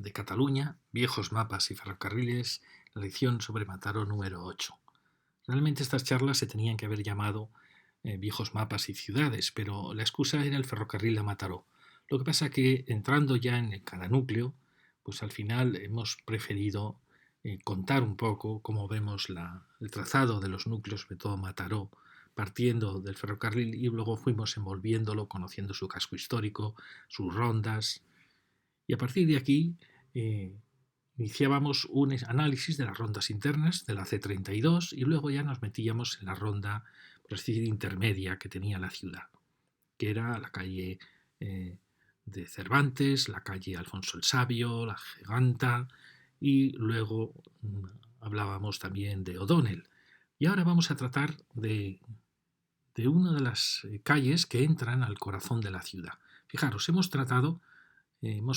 de Cataluña, viejos mapas y ferrocarriles, la lección sobre Mataró número 8. Realmente estas charlas se tenían que haber llamado viejos mapas y ciudades, pero la excusa era el ferrocarril de Mataró. Lo que pasa que entrando ya en cada núcleo, pues al final hemos preferido contar un poco cómo vemos el trazado de los núcleos, sobre todo Mataró, partiendo del ferrocarril y luego fuimos envolviéndolo, conociendo su casco histórico, sus rondas, y a partir de aquí eh, iniciábamos un análisis de las rondas internas de la C32 y luego ya nos metíamos en la ronda, por así decir, intermedia que tenía la ciudad, que era la calle de Cervantes, la calle Alfonso el Sabio, la Giganta y luego hablábamos también de O'Donnell. Y ahora vamos a tratar de una de las calles que entran al corazón de la ciudad. Fijaros, hemos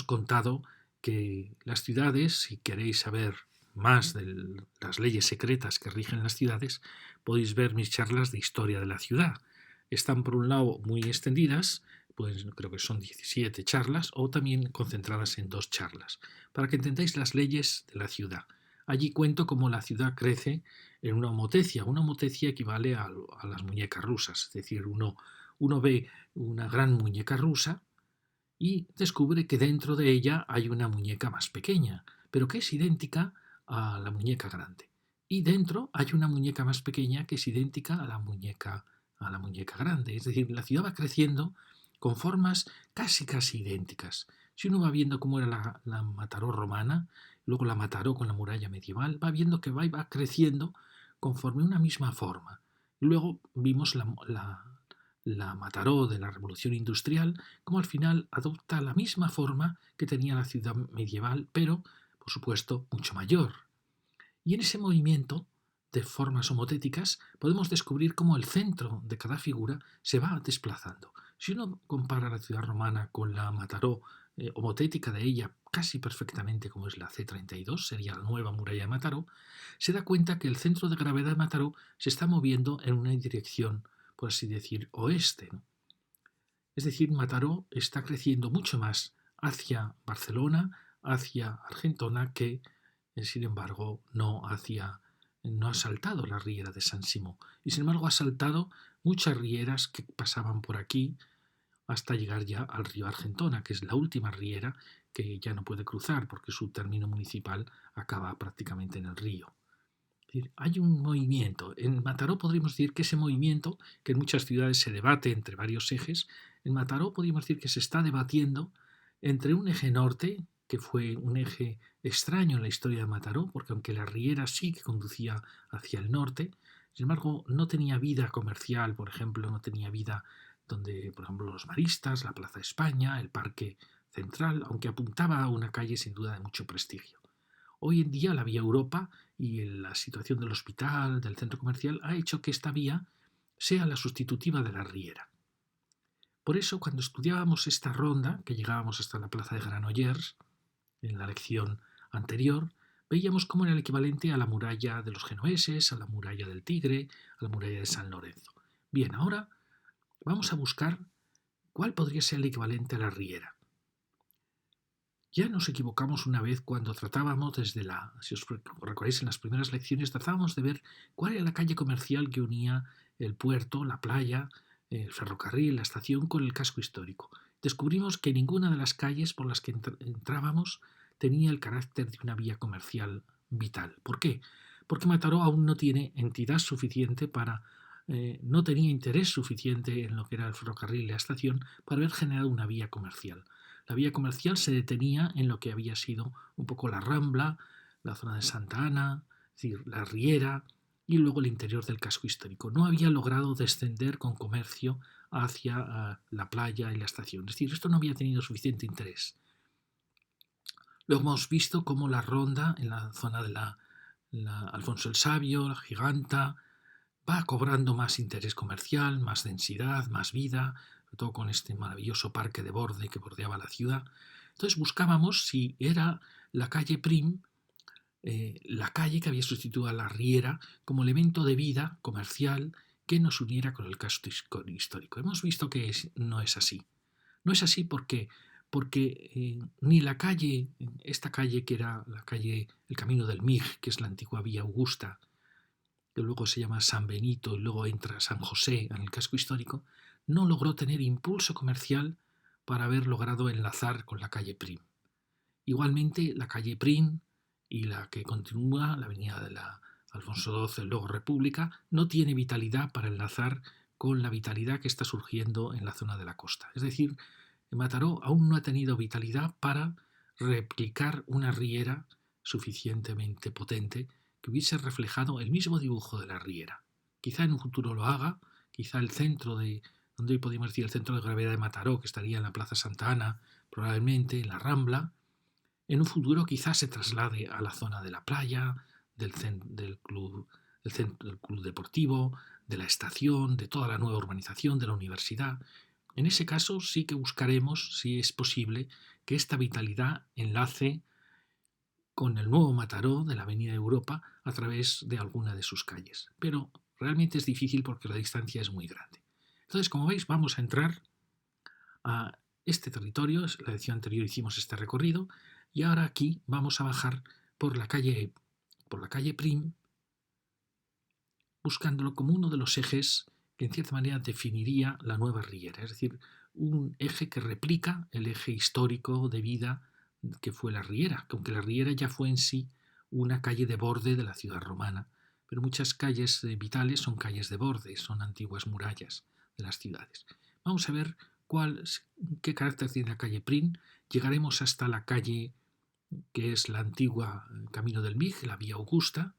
contado que las ciudades, si queréis saber más de las leyes secretas que rigen las ciudades, podéis ver mis charlas de historia de la ciudad. Están por un lado muy extendidas, pues creo que son 17 charlas, o también concentradas en 2 charlas, para que entendáis las leyes de la ciudad. Allí cuento cómo la ciudad crece en una homotecia. Una homotecia equivale a las muñecas rusas, es decir, uno ve una gran muñeca rusa y descubre que dentro de ella hay una muñeca más pequeña, pero que es idéntica a la muñeca grande. Y dentro hay una muñeca más pequeña que es idéntica a la muñeca grande. Es decir, la ciudad va creciendo con formas casi idénticas. Si uno va viendo cómo era la Mataró romana, luego la Mataró con la muralla medieval, va viendo que va creciendo conforme una misma forma. Luego vimos la Mataró de la Revolución Industrial, como al final adopta la misma forma que tenía la ciudad medieval, pero, por supuesto, mucho mayor. Y en ese movimiento de formas homotéticas podemos descubrir cómo el centro de cada figura se va desplazando. Si uno compara la ciudad romana con la Mataró homotética de ella casi perfectamente como es la C32, sería la nueva muralla de Mataró, se da cuenta que el centro de gravedad de Mataró se está moviendo en una dirección, por así decir, oeste, ¿no? Es decir, Mataró está creciendo mucho más hacia Barcelona, hacia Argentona, que, sin embargo, no ha saltado la riera de San Simón. Y sin embargo ha saltado muchas rieras que pasaban por aquí hasta llegar ya al río Argentona, que es la última riera que ya no puede cruzar porque su término municipal acaba prácticamente en el río. Es decir, hay un movimiento. En Mataró podríamos decir que ese movimiento, que en muchas ciudades se debate entre varios ejes, en Mataró podríamos decir que se está debatiendo entre un eje norte, que fue un eje extraño en la historia de Mataró, porque aunque la riera sí que conducía hacia el norte, sin embargo no tenía vida comercial, por ejemplo, no tenía vida donde, por ejemplo, los maristas, la Plaza de España, el Parque Central, aunque apuntaba a una calle sin duda de mucho prestigio. Hoy en día la vía Europa y la situación del hospital, del centro comercial, ha hecho que esta vía sea la sustitutiva de la riera. Por eso, cuando estudiábamos esta ronda, que llegábamos hasta la plaza de Granollers, en la lección anterior, veíamos cómo era el equivalente a la muralla de los genoeses, a la muralla del Tigre, a la muralla de San Lorenzo. Bien, ahora vamos a buscar cuál podría ser el equivalente a la riera. Ya nos equivocamos una vez cuando tratábamos si os recordáis en las primeras lecciones, tratábamos de ver cuál era la calle comercial que unía el puerto, la playa, el ferrocarril, la estación con el casco histórico. Descubrimos que ninguna de las calles por las que entrábamos tenía el carácter de una vía comercial vital. ¿Por qué? Porque Mataró aún no tiene entidad suficiente no tenía interés suficiente en lo que era el ferrocarril y la estación para haber generado una vía comercial. La vía comercial se detenía en lo que había sido un poco la Rambla, la zona de Santa Ana, es decir, la Riera y luego el interior del casco histórico. No había logrado descender con comercio hacia la playa y la estación. Es decir, esto no había tenido suficiente interés. Luego hemos visto cómo la ronda en la zona de la Alfonso el Sabio, la Giganta, va cobrando más interés comercial, más densidad, más vida, sobre todo con este maravilloso parque de borde que bordeaba la ciudad. Entonces buscábamos si era la calle Prim, la calle que había sustituido a la Riera como elemento de vida comercial que nos uniera con el casco histórico. Hemos visto que no es así. No es así porque porque ni la calle, esta calle que era la calle, el Camino del Mig, que es la antigua Vía Augusta, que luego se llama San Benito y luego entra San José en el casco histórico, no logró tener impulso comercial para haber logrado enlazar con la calle Prim. Igualmente, la calle Prim y la que continúa, la avenida de la Alfonso XII, luego República, no tiene vitalidad para enlazar con la vitalidad que está surgiendo en la zona de la costa. Es decir, Mataró aún no ha tenido vitalidad para replicar una riera suficientemente potente que hubiese reflejado el mismo dibujo de la riera. Quizá en un futuro lo haga, quizá el centro de, donde hoy podemos decir el centro de gravedad de Mataró, que estaría en la Plaza Santa Ana, probablemente en la Rambla, en un futuro quizás se traslade a la zona de la playa, del club, del club deportivo, de la estación, de toda la nueva urbanización, de la universidad. En ese caso sí que buscaremos, si es posible, que esta vitalidad enlace con el nuevo Mataró de la Avenida Europa a través de alguna de sus calles. Pero realmente es difícil porque la distancia es muy grande. Entonces, como veis, vamos a entrar a este territorio. La edición anterior hicimos este recorrido y ahora aquí vamos a bajar por la calle Prim, buscándolo como uno de los ejes que en cierta manera definiría la nueva riera, es decir, un eje que replica el eje histórico de vida que fue la riera, aunque la riera ya fue en sí una calle de borde de la ciudad romana, pero muchas calles vitales son calles de borde, son antiguas murallas de las ciudades. Vamos a ver qué carácter tiene la calle Prim. Llegaremos hasta la calle que es la antigua Camino del Mig, la Vía Augusta,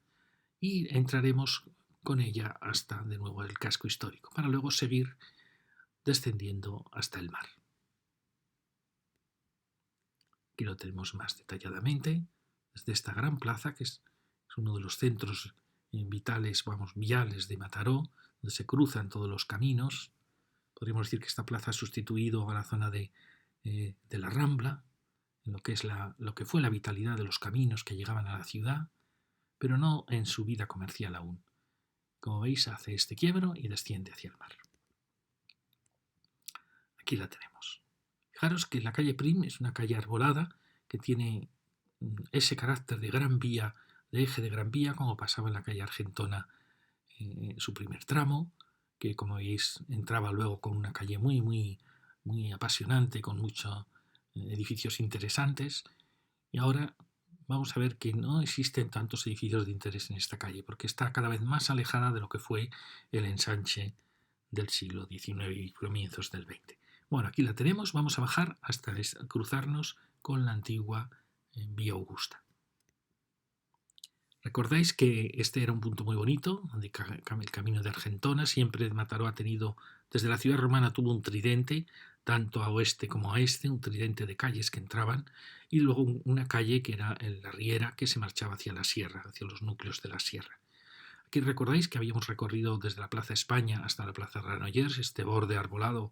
y entraremos con ella hasta de nuevo el casco histórico, para luego seguir descendiendo hasta el mar. Aquí lo tenemos más detalladamente, desde esta gran plaza, que es uno de los centros vitales, viales de Mataró, donde se cruzan todos los caminos. Podríamos decir que esta plaza ha sustituido a la zona de la Rambla, en lo que fue la vitalidad de los caminos que llegaban a la ciudad, pero no en su vida comercial aún. Como veis, hace este quiebro y desciende hacia el mar. Aquí la tenemos. Fijaros que la calle Prim es una calle arbolada que tiene ese carácter de gran vía, de eje de gran vía, como pasaba en la calle Argentona en su primer tramo, que como veis entraba luego con una calle muy, muy, muy apasionante, con muchos edificios interesantes. Y ahora vamos a ver que no existen tantos edificios de interés en esta calle, porque está cada vez más alejada de lo que fue el ensanche del siglo XIX y comienzos del XX. Bueno, aquí la tenemos, vamos a bajar hasta cruzarnos con la antigua Vía Augusta. Recordáis que este era un punto muy bonito, donde el camino de Argentona, siempre Mataró ha tenido, desde la ciudad romana tuvo un tridente, tanto a oeste como a este, un tridente de calles que entraban, y luego una calle que era la Riera, que se marchaba hacia la sierra, hacia los núcleos de la sierra. Aquí recordáis que habíamos recorrido desde la Plaza España hasta la Plaza Granollers, este borde arbolado,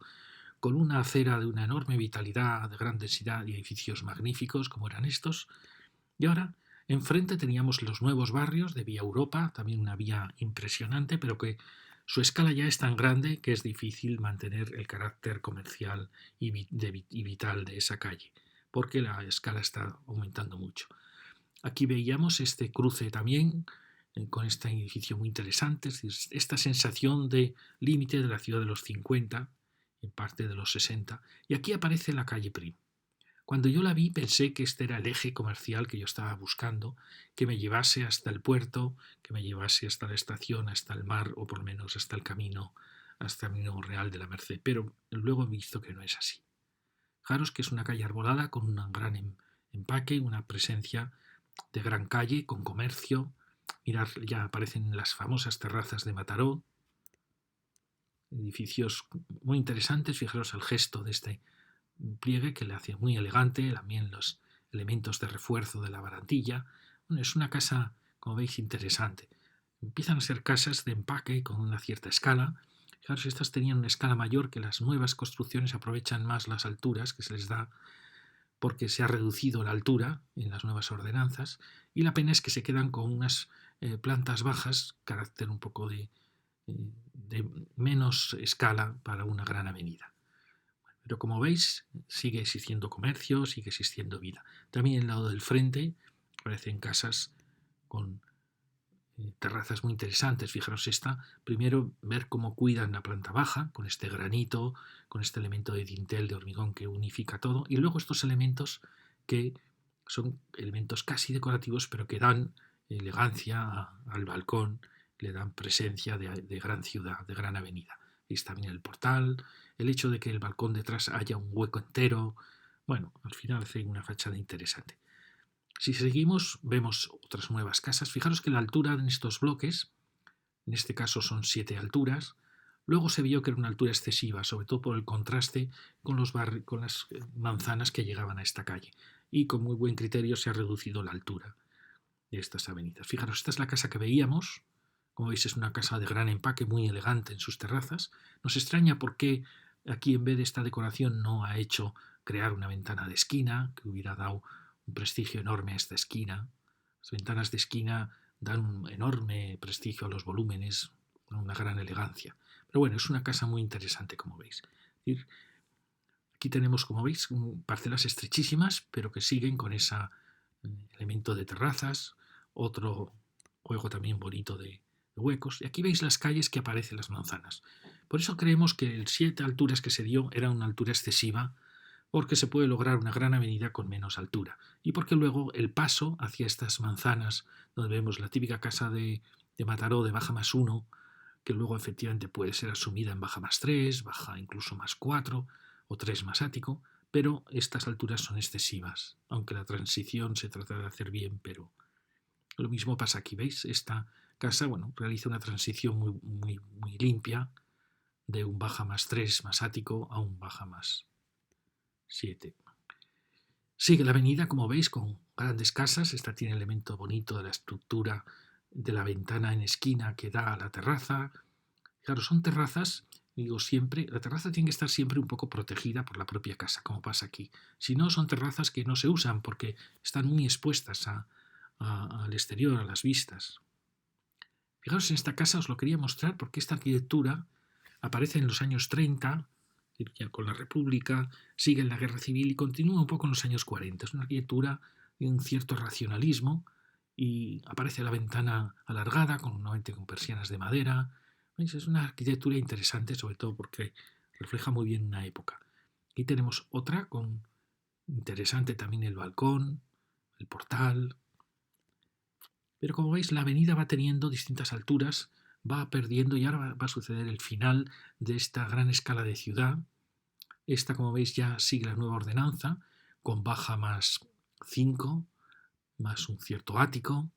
con una acera de una enorme vitalidad, de gran densidad y edificios magníficos como eran estos, y ahora enfrente teníamos los nuevos barrios de Vía Europa, también una vía impresionante, pero que su escala ya es tan grande que es difícil mantener el carácter comercial y vital de esa calle, porque la escala está aumentando mucho. Aquí veíamos este cruce también con este edificio muy interesante, es decir, esta sensación de límite de la ciudad de los 50, en parte de los 60, y aquí aparece la calle Prim. Cuando yo la vi pensé que este era el eje comercial que yo estaba buscando, que me llevase hasta el puerto, que me llevase hasta la estación, hasta el mar o por lo menos hasta el camino real de la Merced, pero luego he visto que no es así. Fijaros que es una calle arbolada con un gran empaque, una presencia de gran calle, con comercio. Mirad, ya aparecen las famosas terrazas de Mataró, edificios muy interesantes. Fijaros el gesto de este pliegue que le hace muy elegante, también los elementos de refuerzo de la barandilla. Bueno, es una casa, como veis, interesante. Empiezan a ser casas de empaque con una cierta escala. Fijaros, estas tenían una escala mayor, que las nuevas construcciones aprovechan más las alturas que se les da porque se ha reducido la altura en las nuevas ordenanzas, y la pena es que se quedan con unas plantas bajas, carácter un poco de menos escala para una gran avenida. Pero como veis, sigue existiendo comercio, sigue existiendo vida. También al lado del frente aparecen casas con terrazas muy interesantes. Fijaros esta, primero ver cómo cuidan la planta baja, con este granito, con este elemento de dintel de hormigón que unifica todo, y luego estos elementos que son elementos casi decorativos, pero que dan elegancia al balcón, le dan presencia de gran ciudad, de gran avenida. Y está también el portal, el hecho de que el balcón detrás haya un hueco entero, bueno, al final hace una fachada interesante. Si seguimos, vemos otras nuevas casas. Fijaros que la altura en estos bloques, en este caso son 7 alturas, luego se vio que era una altura excesiva, sobre todo por el contraste con, con las manzanas que llegaban a esta calle. Y con muy buen criterio se ha reducido la altura de estas avenidas. Fijaros, esta es la casa que veíamos. Como veis, es una casa de gran empaque, muy elegante en sus terrazas. Nos extraña por qué aquí, en vez de esta decoración, no ha hecho crear una ventana de esquina que hubiera dado un prestigio enorme a esta esquina. Las ventanas de esquina dan un enorme prestigio a los volúmenes, una gran elegancia. Pero bueno, es una casa muy interesante, como veis. Aquí tenemos, como veis, parcelas estrechísimas, pero que siguen con ese elemento de terrazas, otro juego también bonito de huecos. Y aquí veis las calles que aparecen las manzanas. Por eso creemos que el 7 alturas que se dio era una altura excesiva, porque se puede lograr una gran avenida con menos altura. Y porque luego el paso hacia estas manzanas, donde vemos la típica casa de Mataró de baja +1, que luego efectivamente puede ser asumida en baja +3, baja incluso +4 o 3 más ático, pero estas alturas son excesivas, aunque la transición se trata de hacer bien, pero lo mismo pasa aquí, ¿veis? Esta casa, bueno, realiza una transición muy limpia de un baja +3 más ático a un baja +7. Sigue la avenida, como veis, con grandes casas. Esta tiene el elemento bonito de la estructura de la ventana en esquina que da a la terraza. Claro, son terrazas, digo siempre, la terraza tiene que estar siempre un poco protegida por la propia casa, como pasa aquí. Si no, son terrazas que no se usan porque están muy expuestas al exterior, a las vistas. Fijaros, en esta casa os lo quería mostrar porque esta arquitectura aparece en los años 30, ya con la República, sigue en la Guerra Civil y continúa un poco en los años 40. Es una arquitectura de un cierto racionalismo y aparece la ventana alargada, normalmente con persianas de madera. ¿Veis? Es una arquitectura interesante, sobre todo porque refleja muy bien una época. Aquí tenemos otra con interesante también el balcón, el portal. Pero como veis, la avenida va teniendo distintas alturas, va perdiendo y ahora va a suceder el final de esta gran escala de ciudad. Esta, como veis, ya sigue la nueva ordenanza, con baja +5, más un cierto ático.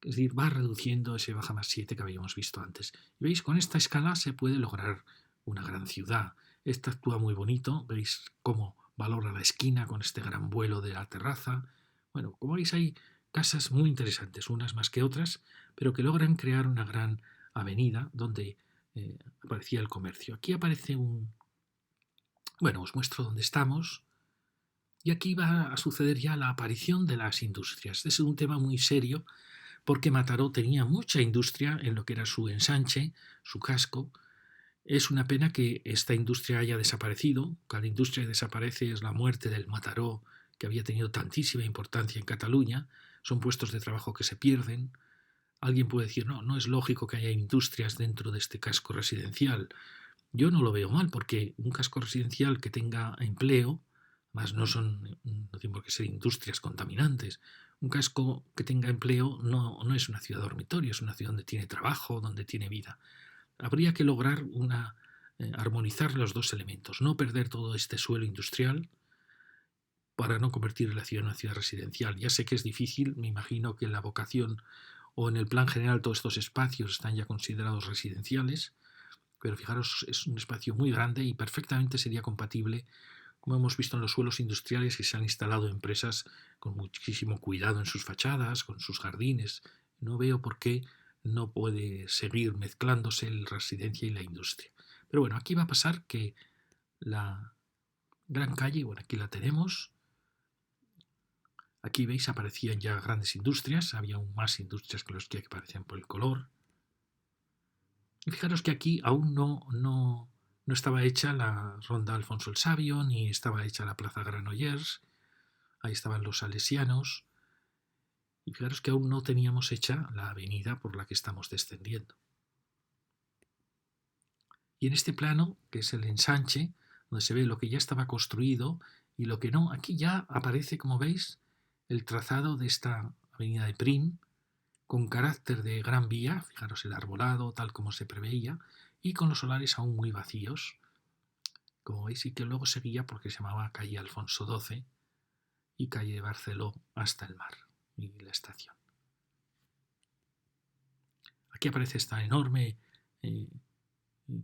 Es decir, va reduciendo ese baja +7 que habíamos visto antes. Y veis, con esta escala se puede lograr una gran ciudad. Esta actúa muy bonito, veis cómo valora la esquina con este gran vuelo de la terraza. Bueno, como veis, hay casas muy interesantes, unas más que otras, pero que logran crear una gran avenida donde aparecía el comercio. Aquí aparece un... Bueno, os muestro dónde estamos. Y aquí va a suceder ya la aparición de las industrias. Este es un tema muy serio porque Mataró tenía mucha industria en lo que era su ensanche, su casco. Es una pena que esta industria haya desaparecido. Cada industria que desaparece es la muerte del Mataró, que había tenido tantísima importancia en Cataluña. Son puestos de trabajo que se pierden. Alguien puede decir, no, no es lógico que haya industrias dentro de este casco residencial. Yo no lo veo mal, porque un casco residencial que tenga empleo, más no tiene por qué ser industrias contaminantes, un casco que tenga empleo no es una ciudad dormitorio, es una ciudad donde tiene trabajo, donde tiene vida. Habría que lograr armonizar los dos elementos, no perder todo este suelo industrial para no convertir la ciudad en una ciudad residencial. Ya sé que es difícil, me imagino que en la vocación o en el plan general todos estos espacios están ya considerados residenciales, pero fijaros, es un espacio muy grande y perfectamente sería compatible, como hemos visto en los suelos industriales que se han instalado empresas con muchísimo cuidado en sus fachadas, con sus jardines. No veo por qué no puede seguir mezclándose la residencia y la industria. Pero bueno, aquí va a pasar que la gran calle, bueno, aquí la tenemos. Aquí veis aparecían ya grandes industrias, había aún más industrias que los que aparecían por el color. Y fijaros que aquí aún no No estaba hecha la Ronda Alfonso el Sabio, ni estaba hecha la Plaza Granollers. Ahí estaban los salesianos. Y fijaros que aún no teníamos hecha la avenida por la que estamos descendiendo. Y en este plano, que es el ensanche, donde se ve lo que ya estaba construido y lo que no, aquí ya aparece, como veis, el trazado de esta avenida de Prim, con carácter de gran vía, fijaros el arbolado, tal como se preveía, y con los solares aún muy vacíos, como veis, y que luego seguía porque se llamaba calle Alfonso XII y calle de Barceló hasta el mar y la estación. Aquí aparece esta enorme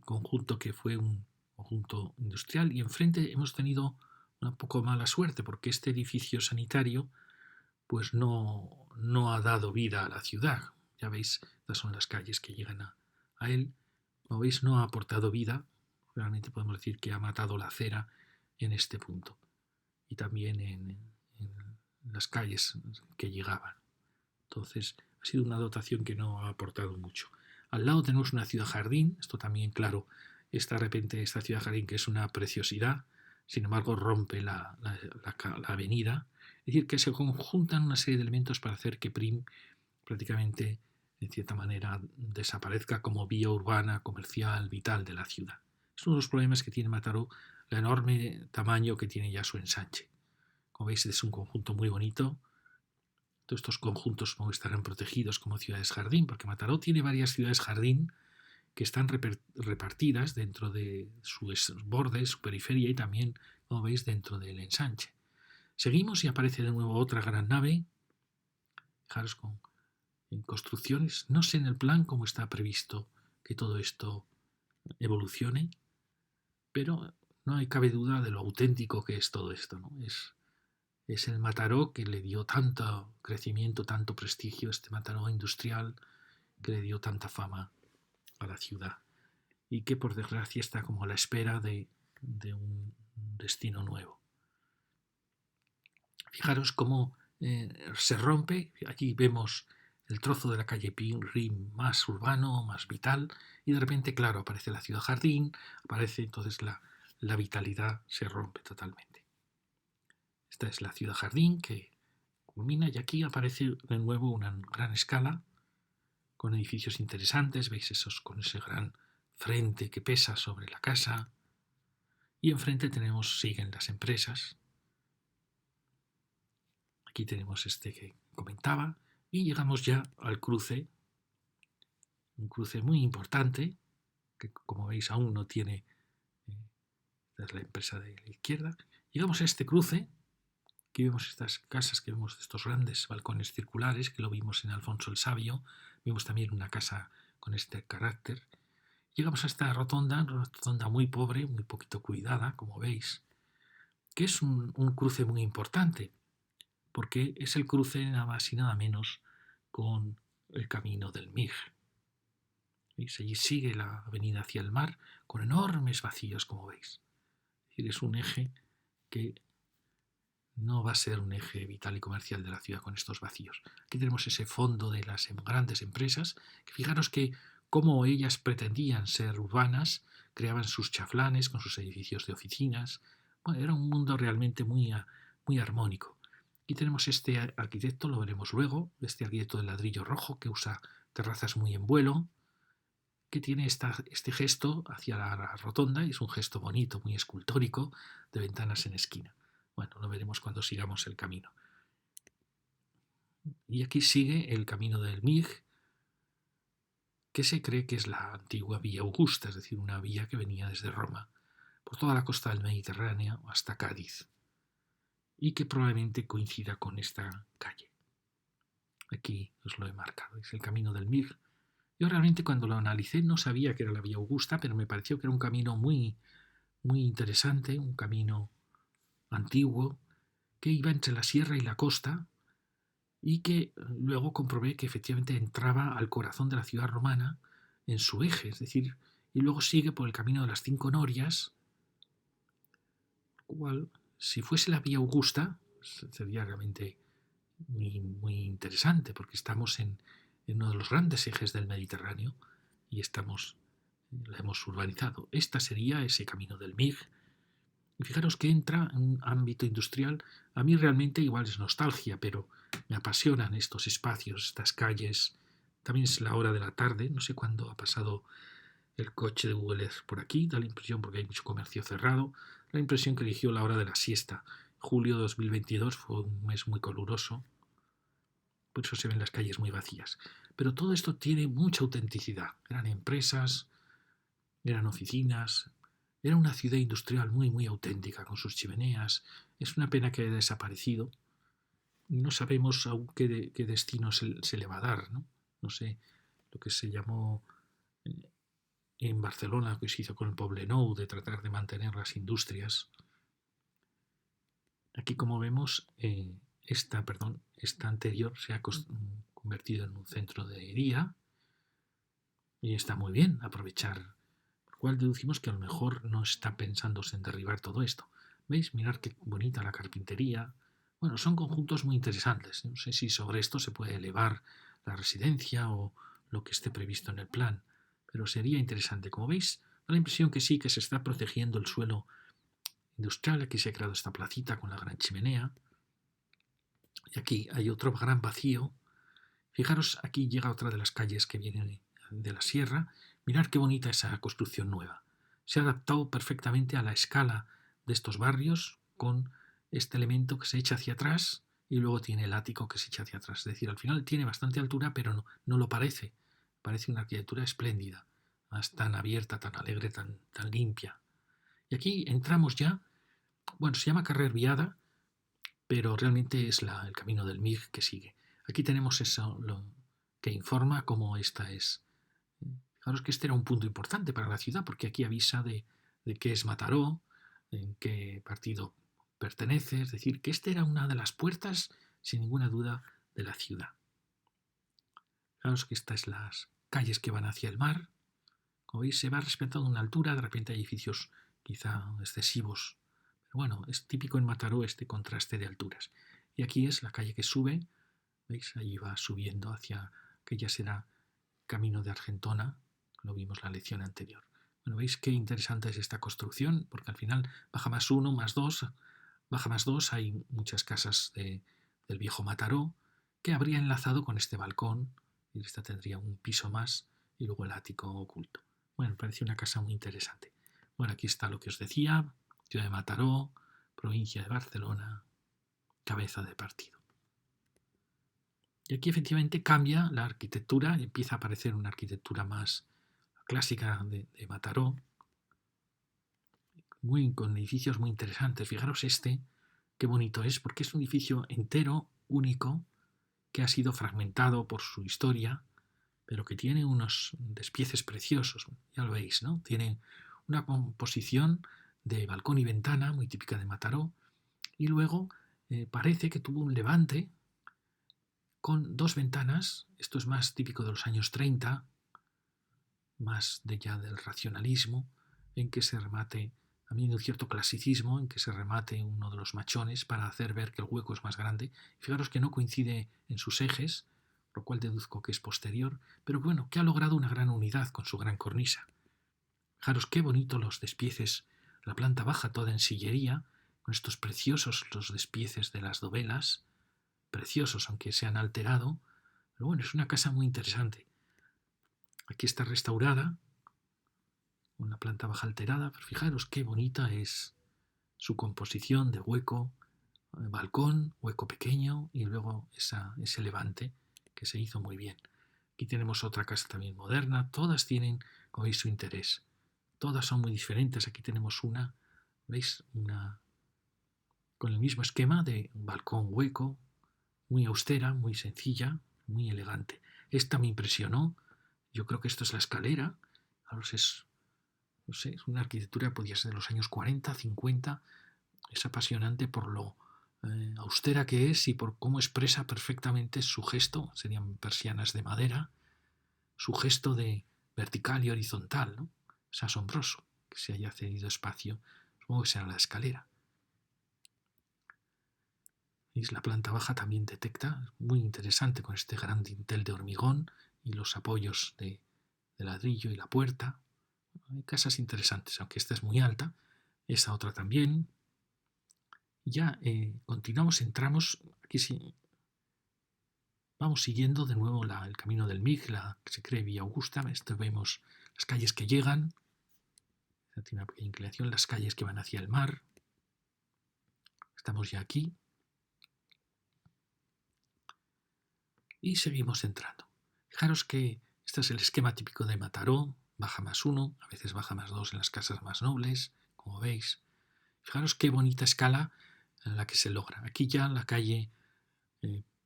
conjunto que fue un conjunto industrial, y enfrente hemos tenido una poco mala suerte porque este edificio sanitario pues no ha dado vida a la ciudad. Ya veis, estas son las calles que llegan a él. Como veis, no ha aportado vida. Realmente podemos decir que ha matado la acera en este punto. Y también en las calles que llegaban. Entonces, ha sido una dotación que no ha aportado mucho. Al lado tenemos una ciudad jardín. Esto también, claro, de repente esta ciudad jardín, que es una preciosidad, sin embargo rompe la avenida. Es decir, que se conjuntan una serie de elementos para hacer que Prim prácticamente, en cierta manera, desaparezca como vía urbana, comercial, vital de la ciudad. Es uno de los problemas que tiene Mataró, el enorme tamaño que tiene ya su ensanche. Como veis, es un conjunto muy bonito. Todos estos conjuntos no estarán protegidos como ciudades jardín, porque Mataró tiene varias ciudades jardín que están repartidas dentro de sus bordes, su periferia, y también, como veis, dentro del ensanche. Seguimos y aparece de nuevo otra gran nave. Fijaros en construcciones. No sé en el plan cómo está previsto que todo esto evolucione, pero no hay cabe duda de lo auténtico que es todo esto, ¿no? Es el Mataró que le dio tanto crecimiento, tanto prestigio, este Mataró industrial que le dio tanta fama a la ciudad y que por desgracia está como a la espera de un destino nuevo. Fijaros cómo se rompe. Aquí vemos el trozo de la calle Prim más urbano, más vital, y de repente, claro, aparece la ciudad jardín, aparece entonces la vitalidad se rompe totalmente. Esta es la ciudad jardín que culmina, y aquí aparece de nuevo una gran escala con edificios interesantes. Veis esos con ese gran frente que pesa sobre la casa, y enfrente siguen las empresas. Aquí tenemos este que comentaba, y llegamos ya al cruce, un cruce muy importante, que como veis aún no tiene, es la empresa de la izquierda. Llegamos a este cruce, aquí vemos estas casas, que vemos estos grandes balcones circulares, que lo vimos en Alfonso el Sabio, vimos también una casa con este carácter. Llegamos a esta rotonda, una rotonda muy pobre, muy poquito cuidada, como veis, que es un cruce muy importante, porque es el cruce nada más y nada menos con el camino del Mig. ¿Veis? Allí sigue la avenida hacia el mar con enormes vacíos, como veis. Es decir, es un eje que no va a ser un eje vital y comercial de la ciudad con estos vacíos. Aquí tenemos ese fondo de las grandes empresas, que fijaros que como ellas pretendían ser urbanas, creaban sus chaflanes con sus edificios de oficinas. Bueno, era un mundo realmente muy armónico. Aquí tenemos este arquitecto, lo veremos luego, este arquitecto de ladrillo rojo que usa terrazas muy en vuelo, que tiene este gesto hacia la rotonda, y es un gesto bonito, muy escultórico, de ventanas en esquina. Bueno, lo veremos cuando sigamos el camino. Y aquí sigue el camino del Mig, que se cree que es la antigua Vía Augusta, es decir, una vía que venía desde Roma por toda la costa del Mediterráneo hasta Cádiz, y que probablemente coincida con esta calle. Aquí os lo he marcado, es el camino del Mig. Yo realmente cuando lo analicé no sabía que era la Vía Augusta, pero me pareció que era un camino muy, muy interesante, un camino antiguo que iba entre la sierra y la costa, y que luego comprobé que efectivamente entraba al corazón de la ciudad romana en su eje, es decir, y luego sigue por el camino de las 5 norias, lo cual, si fuese la Vía Augusta, sería realmente muy, muy interesante, porque estamos en uno de los grandes ejes del Mediterráneo y estamos la hemos urbanizado. Esta sería ese camino del MIG. Y fijaros que entra en un ámbito industrial. A mí realmente igual es nostalgia, pero me apasionan estos espacios, estas calles. También es la hora de la tarde, no sé cuándo ha pasado el coche de Google Earth por aquí, da la impresión, porque hay mucho comercio cerrado, la impresión que eligió la hora de la siesta. Julio de 2022 fue un mes muy caluroso, por eso se ven las calles muy vacías. Pero todo esto tiene mucha autenticidad. Eran empresas, eran oficinas, era una ciudad industrial muy, muy auténtica, con sus chimeneas. Es una pena que haya desaparecido. No sabemos aún qué destino se le va a dar, ¿no? No sé, lo que se llamó en Barcelona, que se hizo con el Poblenou, de tratar de mantener las industrias. Aquí, como vemos, esta anterior se ha convertido en un centro de día y está muy bien aprovechar, por lo cual deducimos que a lo mejor no está pensándose en derribar todo esto. ¿Veis? Mirad qué bonita la carpintería. Bueno, son conjuntos muy interesantes. No sé si sobre esto se puede elevar la residencia o lo que esté previsto en el plan, pero sería interesante. Como veis, da la impresión que sí, que se está protegiendo el suelo industrial. Aquí se ha creado esta placita con la gran chimenea. Y aquí hay otro gran vacío. Fijaros, aquí llega otra de las calles que viene de la sierra. Mirad qué bonita esa construcción nueva. Se ha adaptado perfectamente a la escala de estos barrios con este elemento que se echa hacia atrás y luego tiene el ático que se echa hacia atrás. Es decir, al final tiene bastante altura, pero no lo parece. Parece una arquitectura espléndida, más tan abierta, tan alegre, tan limpia. Y aquí entramos ya, bueno, se llama Carrer Viada, pero realmente es el camino del MIG que sigue. Aquí tenemos eso que informa cómo esta es. Fijaros que este era un punto importante para la ciudad, porque aquí avisa de qué es Mataró, en qué partido pertenece, es decir, que esta era una de las puertas, sin ninguna duda, de la ciudad. Fijaros que estas son las calles que van hacia el mar. Como veis, se va respetando una altura, de repente hay edificios quizá excesivos. Pero bueno, es típico en Mataró este contraste de alturas. Y aquí es la calle que sube, ¿veis? Ahí va subiendo hacia que ya será camino de Argentona, lo vimos en la lección anterior. Bueno, veis qué interesante es esta construcción, porque al final baja más uno, más dos, baja más dos, hay muchas casas del viejo Mataró que habría enlazado con este balcón, y esta tendría un piso más y luego el ático oculto. Bueno, me parece una casa muy interesante. Bueno, aquí está lo que os decía, ciudad de Mataró, provincia de Barcelona, cabeza de partido. Y aquí efectivamente cambia la arquitectura y empieza a aparecer una arquitectura más clásica de Mataró, con edificios muy interesantes. Fijaros qué bonito es, porque es un edificio entero, único, que ha sido fragmentado por su historia, pero que tiene unos despieces preciosos. Ya lo veis, ¿no? Tiene una composición de balcón y ventana, muy típica de Mataró, y luego parece que tuvo un levante con dos ventanas. Esto es más típico de los años 30, más ya del racionalismo, en que se remate, también un cierto clasicismo, en que se remate uno de los machones para hacer ver que el hueco es más grande. Fijaros que no coincide en sus ejes, lo cual deduzco que es posterior, pero bueno, que ha logrado una gran unidad con su gran cornisa. Fijaros qué bonito los despieces, la planta baja toda en sillería, con estos preciosos los despieces de las dovelas, preciosos aunque se han alterado, pero bueno, es una casa muy interesante. Aquí está restaurada, una planta baja alterada, pero fijaros qué bonita es su composición de hueco, balcón, hueco pequeño y luego ese levante que se hizo muy bien. Aquí tenemos otra casa también moderna, todas tienen, como veis, su interés. Todas son muy diferentes. Aquí tenemos una, ¿veis? Una con el mismo esquema de un balcón hueco, muy austera, muy sencilla, muy elegante. Esta me impresionó. Yo creo que esto es la escalera. Ahora no sé, es una arquitectura, podría ser de los años 40, 50. Es apasionante por lo austera que es y por cómo expresa perfectamente su gesto. Serían persianas de madera. Su gesto de vertical y horizontal, ¿no? Es asombroso que se haya cedido espacio. Supongo que será la escalera. ¿Veis? La planta baja también detecta, muy interesante con este gran dintel de hormigón y los apoyos de ladrillo y la puerta. Hay casas interesantes, aunque esta es muy alta, esta otra también. Ya continuamos, entramos, aquí sí, vamos siguiendo de nuevo el camino del MIG, la que se cree Villa Augusta. Esto vemos las calles que llegan, tiene una pequeña inclinación, las calles que van hacia el mar. Estamos ya aquí. Y seguimos entrando. Fijaros que este es el esquema típico de Mataró, baja +1, a veces baja +2 en las casas más nobles, como veis. Fijaros qué bonita escala en la que se logra. Aquí ya la calle,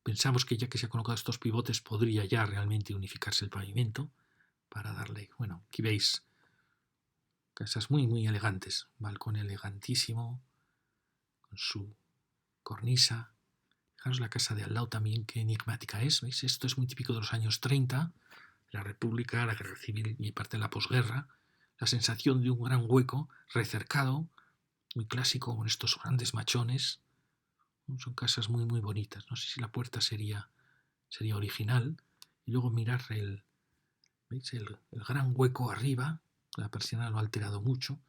pensamos que ya que se han colocado estos pivotes podría ya realmente unificarse el pavimento para darle, bueno, aquí veis casas muy muy elegantes, balcón elegantísimo con su cornisa. Fijaros la casa de al lado también, qué enigmática es. ¿Veis? Esto es muy típico de los años 30, la República, la Guerra Civil y parte de la posguerra. La sensación de un gran hueco recercado, muy clásico con estos grandes machones. Son casas muy muy bonitas. No sé si la puerta sería original. Y luego mirar ¿veis? El gran hueco arriba. La persiana lo ha alterado mucho.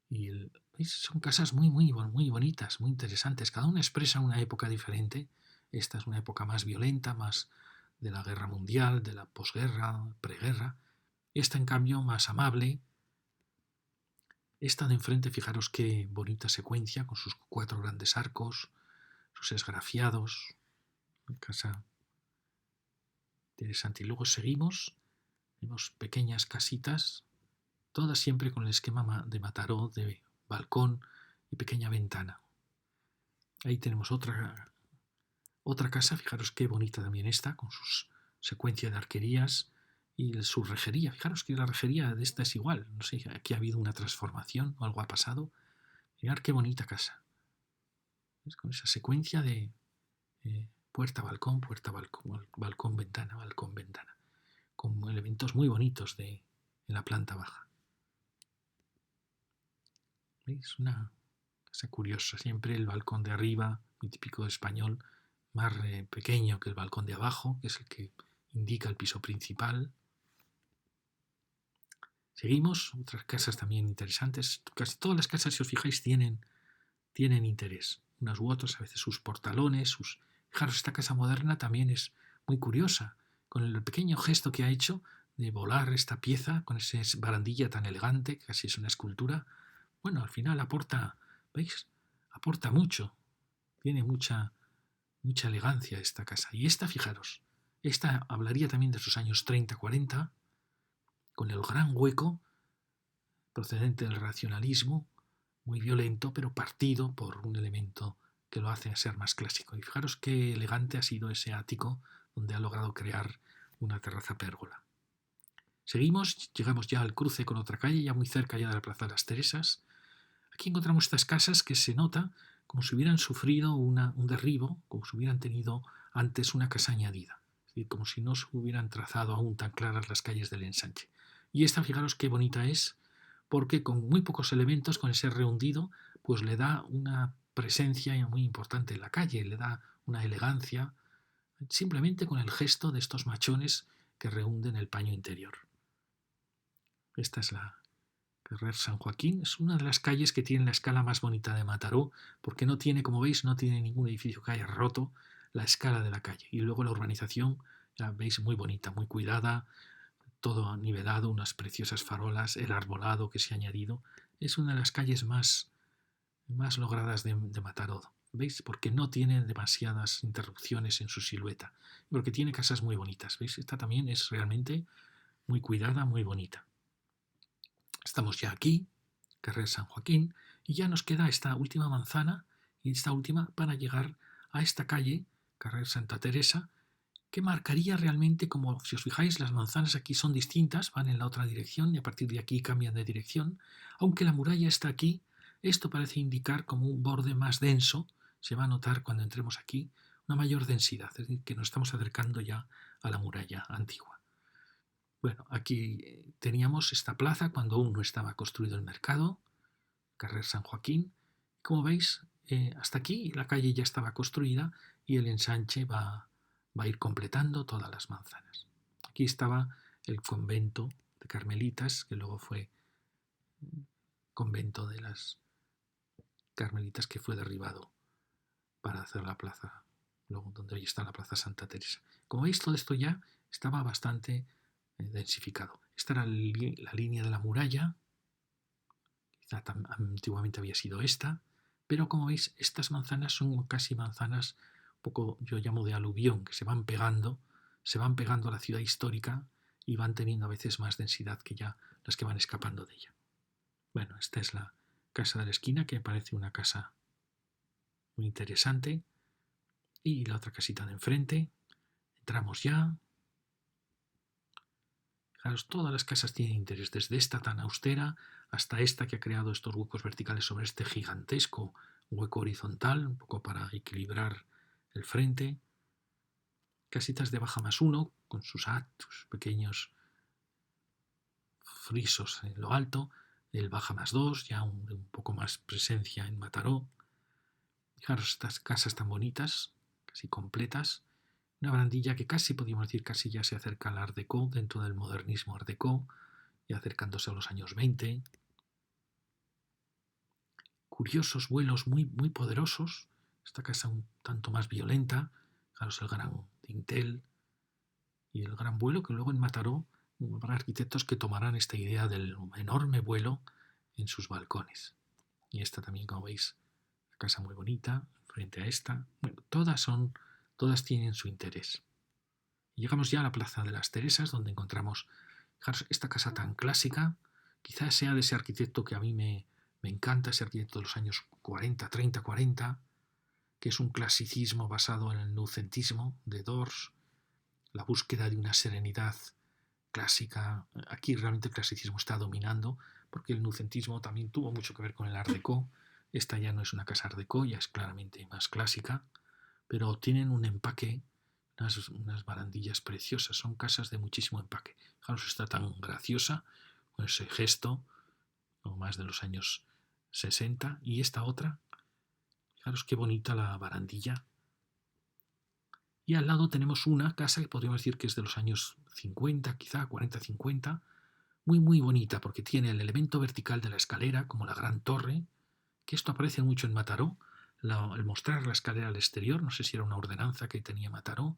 Y ¿veis? Son casas muy, muy, muy bonitas, muy interesantes. Cada una expresa una época diferente. Esta es una época más violenta, más de la guerra mundial, de la posguerra, preguerra. Esta, en cambio, más amable. Esta de enfrente, fijaros qué bonita secuencia, con sus 4 grandes arcos, sus esgrafiados. Una casa interesante. Y luego seguimos. Vemos pequeñas casitas, todas siempre con el esquema de Mataró, de balcón y pequeña ventana. Ahí tenemos otra casa, fijaros qué bonita también esta, con su secuencia de arquerías y su rejería. Fijaros que la rejería de esta es igual. No sé, aquí ha habido una transformación o algo ha pasado. Mirad qué bonita casa. ¿Ves? Con esa secuencia de puerta, balcón, balcón, ventana, balcón, ventana. Con elementos muy bonitos en la planta baja. ¿Veis? Una casa curiosa. Siempre el balcón de arriba, muy típico español, más pequeño que el balcón de abajo, que es el que indica el piso principal. Seguimos, otras casas también interesantes. Casi todas las casas, si os fijáis, tienen interés. Unas u otras, a veces sus portalones, Fijaros, esta casa moderna también es muy curiosa, con el pequeño gesto que ha hecho de volar esta pieza, con esa barandilla tan elegante, que casi es una escultura. Bueno, al final aporta, ¿veis? Aporta mucho. Tiene mucha elegancia esta casa. Y esta, fijaros, esta hablaría también de sus años 30, 40, con el gran hueco procedente del racionalismo, muy violento, pero partido por un elemento que lo hace ser más clásico. Y fijaros qué elegante ha sido ese ático donde ha logrado crear una terraza pérgola. Seguimos, llegamos ya al cruce con otra calle, ya muy cerca ya de la Plaza de las Teresas. Aquí encontramos estas casas que se nota como si hubieran sufrido un derribo, como si hubieran tenido antes una casa añadida. Es decir, como si no se hubieran trazado aún tan claras las calles del ensanche. Y esta, fijaros qué bonita es, porque con muy pocos elementos, con ese rehundido, pues le da una presencia muy importante en la calle, le da una elegancia, simplemente con el gesto de estos machones que rehunden el paño interior. Esta es la Carrer San Joaquín. Es una de las calles que tiene la escala más bonita de Mataró, porque no tiene, como veis, no tiene ningún edificio que haya roto la escala de la calle. Y luego la urbanización, ya veis, muy bonita, muy cuidada, todo nivelado, unas preciosas farolas, el arbolado que se ha añadido. Es una de las calles más logradas de Mataró. ¿Veis? Porque no tiene demasiadas interrupciones en su silueta. Porque tiene casas muy bonitas. ¿Veis? Esta también es realmente muy cuidada, muy bonita. Estamos ya aquí, Carrer San Joaquín, y ya nos queda esta última manzana y esta última para llegar a esta calle, Carrer Santa Teresa, que marcaría realmente, como si os fijáis, las manzanas aquí son distintas, van en la otra dirección y a partir de aquí cambian de dirección. Aunque la muralla está aquí, esto parece indicar como un borde más denso, se va a notar cuando entremos aquí, una mayor densidad, es decir, que nos estamos acercando ya a la muralla antigua. Bueno, aquí teníamos esta plaza cuando aún no estaba construido el mercado, Carrer San Joaquín. Como veis, hasta aquí la calle ya estaba construida y el ensanche va a ir completando todas las manzanas. Aquí estaba el convento de Carmelitas, que luego fue convento de las carmelitas que fue derribado para hacer la plaza, luego donde hoy está la Plaza Santa Teresa. Como veis, todo esto ya estaba bastante densificado. Esta era la línea de la muralla, quizá antiguamente había sido esta, pero como veis, estas manzanas son casi manzanas, un poco yo llamo de aluvión, que se van pegando a la ciudad histórica y van teniendo a veces más densidad que ya las que van escapando de ella. Bueno, esta es la casa de la esquina, que parece una casa muy interesante, y la otra casita de enfrente. Entramos ya. Fijaros, todas las casas tienen interés, desde esta tan austera hasta esta que ha creado estos huecos verticales sobre este gigantesco hueco horizontal, un poco para equilibrar el frente. Casitas de baja más uno, con sus actos pequeños frisos en lo alto, el baja más dos, ya un poco más presencia en Mataró. Fijaros estas casas tan bonitas, casi completas. Una barandilla que casi, podríamos decir, casi ya se acerca al Art Déco, dentro del modernismo Art Déco, y acercándose a los años 20. Curiosos vuelos muy, muy poderosos. Esta casa un tanto más violenta. Fijaros el gran dintel y el gran vuelo, que luego en Mataró habrá arquitectos que tomarán esta idea del enorme vuelo en sus balcones. Y esta también, como veis, una casa muy bonita, frente a esta. Bueno, todas tienen su interés. Llegamos ya a la Plaza de las Teresas, donde encontramos, fijaros, esta casa tan clásica. Quizás sea de ese arquitecto que a mí me encanta, ese arquitecto de los años 40, 30, 40, que es un clasicismo basado en el noucentismo de Dors, la búsqueda de una serenidad clásica. Aquí realmente el clasicismo está dominando, porque el noucentismo también tuvo mucho que ver con el Art Déco. Esta ya no es una casa Art Déco, ya es claramente más clásica, pero tienen un empaque, unas barandillas preciosas, son casas de muchísimo empaque. Fijaros, está tan graciosa, con ese gesto, o más de los años 60, y esta otra, fijaros qué bonita la barandilla. Y al lado tenemos una casa que podríamos decir que es de los años 50, quizá 40-50, muy muy bonita, porque tiene el elemento vertical de la escalera, como la gran torre, que esto aparece mucho en Mataró, el mostrar la escalera al exterior, no sé si era una ordenanza que tenía Mataró.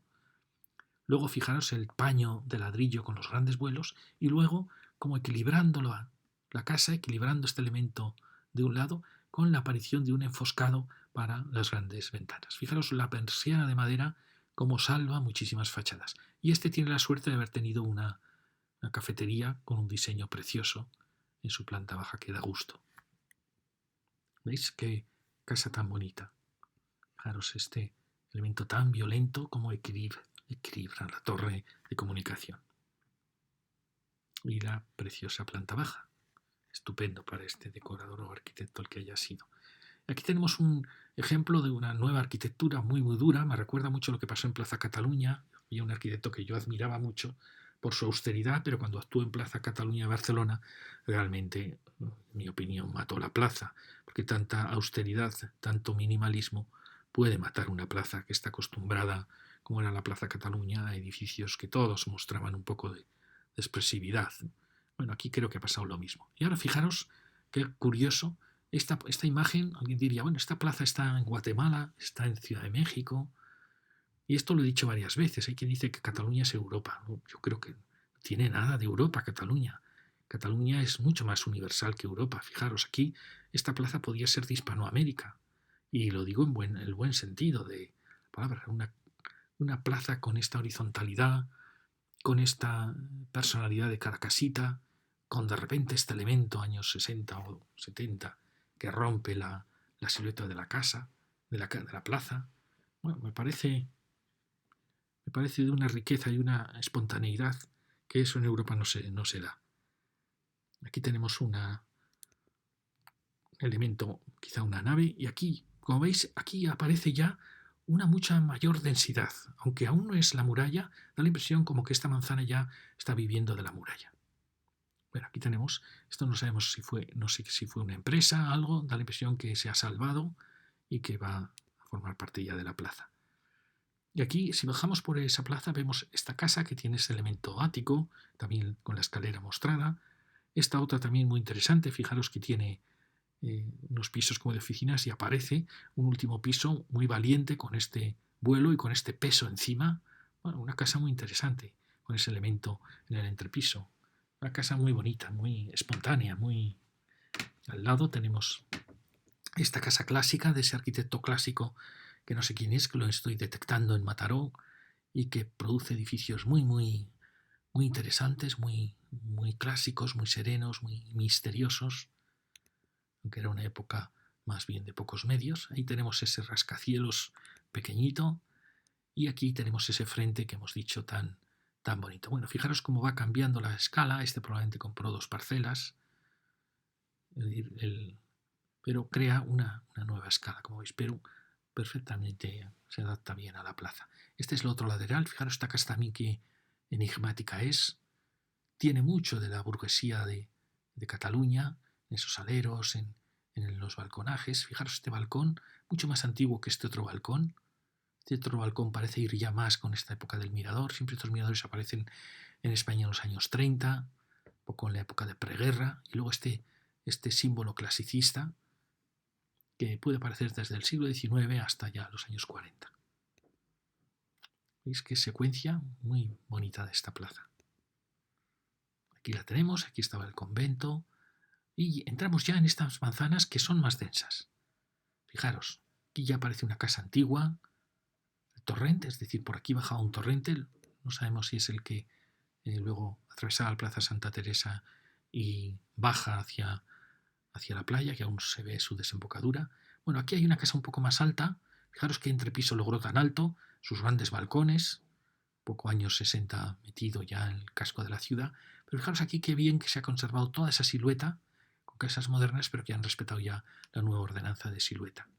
Luego fijaros el paño de ladrillo con los grandes vuelos, y luego como equilibrando la casa, equilibrando este elemento de un lado con la aparición de un enfoscado para las grandes ventanas. Fijaros la persiana de madera como salva muchísimas fachadas. Y este tiene la suerte de haber tenido una cafetería con un diseño precioso en su planta baja que da gusto. ¿Veis qué casa tan bonita? Fijaros este elemento tan violento como equilibra la torre de comunicación. Y la preciosa planta baja. Estupendo para este decorador o arquitecto el que haya sido. Aquí tenemos un ejemplo de una nueva arquitectura muy muy dura. Me recuerda mucho lo que pasó en Plaza Cataluña. Había un arquitecto que yo admiraba mucho por su austeridad, pero cuando actuó en Plaza Cataluña de Barcelona, realmente, en mi opinión, mató la plaza, porque tanta austeridad, tanto minimalismo, puede matar una plaza que está acostumbrada, como era la Plaza Cataluña, a edificios que todos mostraban un poco de expresividad. Bueno, aquí creo que ha pasado lo mismo. Y ahora fijaros qué curioso, esta imagen, alguien diría, bueno, esta plaza está en Guatemala, está en Ciudad de México, y esto lo he dicho varias veces. Hay quien dice que Cataluña es Europa. ¿No? Yo creo que no tiene nada de Europa Cataluña. Cataluña es mucho más universal que Europa. Fijaros, aquí esta plaza podía ser de Hispanoamérica. Y lo digo en el buen sentido de la palabra. Una plaza con esta horizontalidad, con esta personalidad de cada casita, con de repente este elemento años 60 o 70 que rompe la silueta de la casa, de la plaza. Bueno, me parece de una riqueza y una espontaneidad que eso en Europa no se da. Aquí tenemos un elemento, quizá una nave, y aquí, como veis, aquí aparece ya una mucha mayor densidad. Aunque aún no es la muralla, da la impresión como que esta manzana ya está viviendo de la muralla. Bueno, aquí tenemos, esto no sabemos si fue, no sé si fue una empresa, algo, da la impresión que se ha salvado y que va a formar parte ya de la plaza. Y aquí, si bajamos por esa plaza, vemos esta casa que tiene ese elemento ático, también con la escalera mostrada, Esta otra también muy interesante, fijaros que tiene unos pisos como de oficinas y aparece un último piso muy valiente con este vuelo y con este peso encima. Bueno, una casa muy interesante con ese elemento en el entrepiso. Una casa muy bonita, muy espontánea, muy... Al lado tenemos esta casa clásica de ese arquitecto clásico que no sé quién es, que lo estoy detectando en Mataró y que produce edificios muy interesantes, muy clásicos, muy serenos, muy misteriosos, aunque era una época más bien de pocos medios. Ahí tenemos ese rascacielos pequeñito y aquí tenemos ese frente que hemos dicho tan bonito. Bueno, fijaros cómo va cambiando la escala. Este probablemente compró 2 parcelas, pero crea una nueva escala, como veis, pero perfectamente se adapta bien a la plaza. Este es el otro lateral. Fijaros esta casa también que enigmática es. Tiene mucho de la burguesía de Cataluña, en esos aleros, en los balconajes. Fijaros este balcón, mucho más antiguo que este otro balcón. Este otro balcón parece ir ya más con esta época del mirador. Siempre estos miradores aparecen en España en los años 30, un poco en la época de preguerra. Y luego este símbolo clasicista que puede aparecer desde el siglo XIX hasta ya los años 40. ¿Veis qué secuencia muy bonita de esta plaza? Aquí la tenemos, aquí estaba el convento y entramos ya en estas manzanas que son más densas. Fijaros, aquí ya aparece una casa antigua, el torrente, es decir, por aquí bajaba un torrente, no sabemos si es el que luego atravesaba la Plaza Santa Teresa y baja hacia la playa, que aún se ve su desembocadura. Bueno, aquí hay una casa un poco más alta, fijaros qué entrepiso logró tan alto, sus grandes balcones, poco años 60 metido ya en el casco de la ciudad, pero fijaros aquí qué bien que se ha conservado toda esa silueta, con casas modernas, pero que han respetado ya la nueva ordenanza de silueta.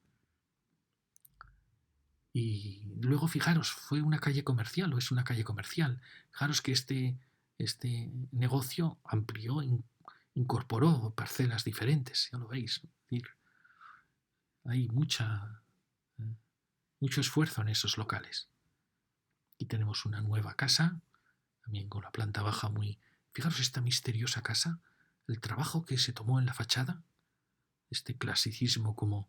Y luego fijaros, fue una calle comercial, o es una calle comercial. Fijaros que este negocio amplió, incorporó parcelas diferentes, ya lo veis. Es decir, hay mucho esfuerzo en esos locales. Aquí tenemos una nueva casa, también con la planta baja muy... Fijaros esta misteriosa casa, el trabajo que se tomó en la fachada, este clasicismo como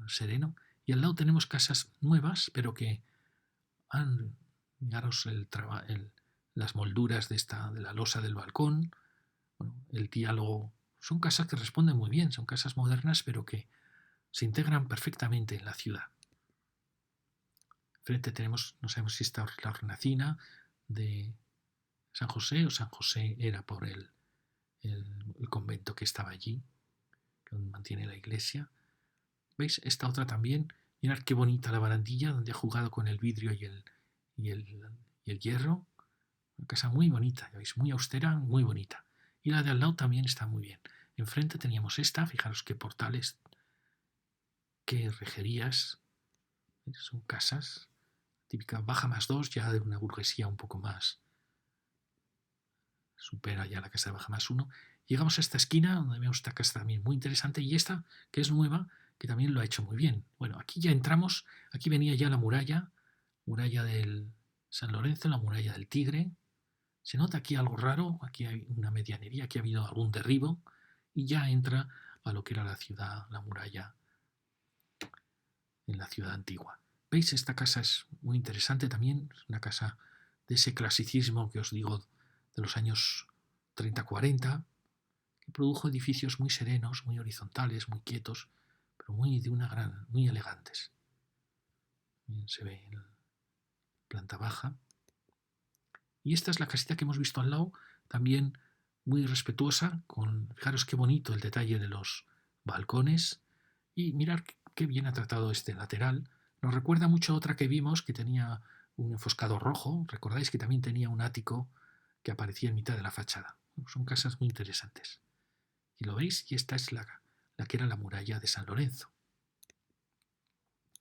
sereno, y al lado tenemos casas nuevas, pero que han, fijaros las molduras de la losa del balcón, bueno, el diálogo, son casas que responden muy bien, son casas modernas, pero que se integran perfectamente en la ciudad. Frente tenemos, no sabemos si está la hornacina de San José o San José era por el convento que estaba allí, que mantiene la iglesia. ¿Veis? Esta otra también. Mirad qué bonita la barandilla donde ha jugado con el vidrio y el hierro. Una casa muy bonita, ya veis, muy austera, muy bonita. Y la de al lado también está muy bien. Enfrente teníamos esta, fijaros qué portales, qué rejerías. ¿Veis? Son casas típica baja más dos, ya de una burguesía un poco más. Supera ya la casa de baja más uno. Llegamos a esta esquina donde vemos esta casa también muy interesante y esta, que es nueva, que también lo ha hecho muy bien. Bueno, aquí ya entramos, aquí venía ya la muralla del San Lorenzo, la muralla del Tigre. Se nota aquí algo raro, aquí hay una medianería, aquí ha habido algún derribo y ya entra a lo que era la ciudad, la muralla en la ciudad antigua. ¿Veis? Esta casa es muy interesante también, es una casa de ese clasicismo que os digo de los años 30-40, que produjo edificios muy serenos, muy horizontales, muy quietos, pero muy elegantes. Bien se ve en la planta baja. Y esta es la casita que hemos visto al lado, también muy respetuosa, fijaros qué bonito el detalle de los balcones, y mirar qué bien ha tratado este lateral. Nos recuerda mucho a otra que vimos que tenía un enfoscado rojo, recordáis que también tenía un ático que aparecía en mitad de la fachada. Son casas muy interesantes. Y lo veis, y esta es la que era la muralla de San Lorenzo,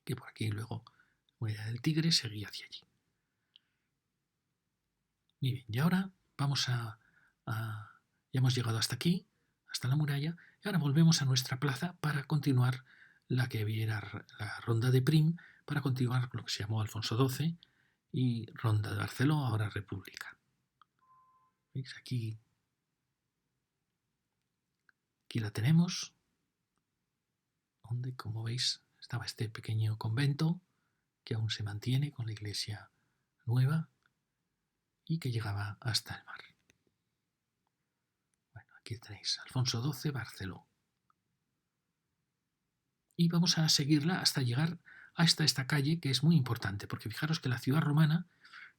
que por aquí luego la muralla del Tigre seguía hacia allí. Muy bien, y ahora ya hemos llegado hasta aquí, hasta la muralla, y ahora volvemos a nuestra plaza para continuar la que era la ronda de Prim, para continuar con lo que se llamó Alfonso XII y ronda de Barceló, ahora República. ¿Veis? Aquí Aquí la tenemos, donde, como veis, estaba este pequeño convento que aún se mantiene con la iglesia nueva y que llegaba hasta el mar. Bueno, aquí tenéis Alfonso XII, Barceló. Y vamos a seguirla hasta llegar hasta esta calle, que es muy importante, porque fijaros que la ciudad romana,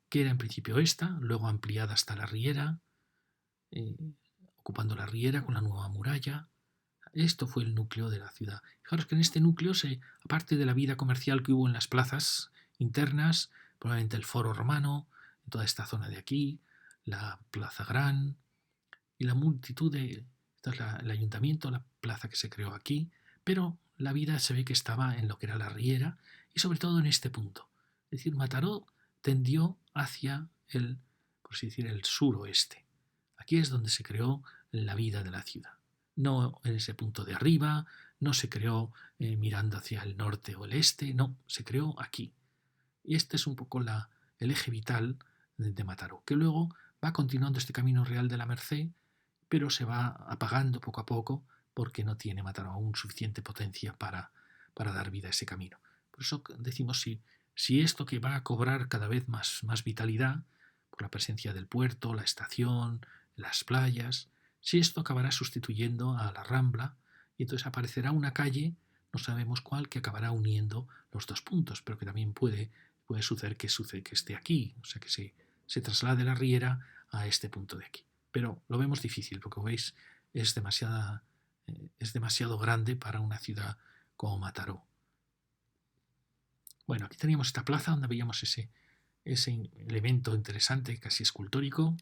que era en principio esta, luego ampliada hasta la Riera, eh, ocupando la Riera con la nueva muralla, esto fue el núcleo de la ciudad. Fijaros que en este núcleo, aparte de la vida comercial que hubo en las plazas internas, probablemente el foro romano, en toda esta zona de aquí, la Plaza Gran y la multitud de... Esto es el ayuntamiento, la plaza que se creó aquí, pero la vida se ve que estaba en lo que era la Riera y sobre todo en este punto. Es decir, Mataró tendió hacia el, por así decir, el suroeste. Aquí es donde se creó la vida de la ciudad. No en ese punto de arriba, no se creó mirando hacia el norte o el este, no, se creó aquí. Y este es un poco el eje vital de Mataró, que luego va continuando este camino real de la Merced, pero se va apagando poco a poco porque no tiene Mataró aún suficiente potencia para dar vida a ese camino. Por eso decimos, si esto que va a cobrar cada vez más vitalidad, por la presencia del puerto, la estación, las playas, si esto acabará sustituyendo a la Rambla, y entonces aparecerá una calle, no sabemos cuál, que acabará uniendo los dos puntos, pero que también puede suceder que esté aquí, o sea que se traslade la Riera a este punto de aquí. Pero lo vemos difícil, porque como veis es demasiado grande para una ciudad como Mataró. Bueno, aquí teníamos esta plaza donde veíamos ese elemento interesante, casi escultórico,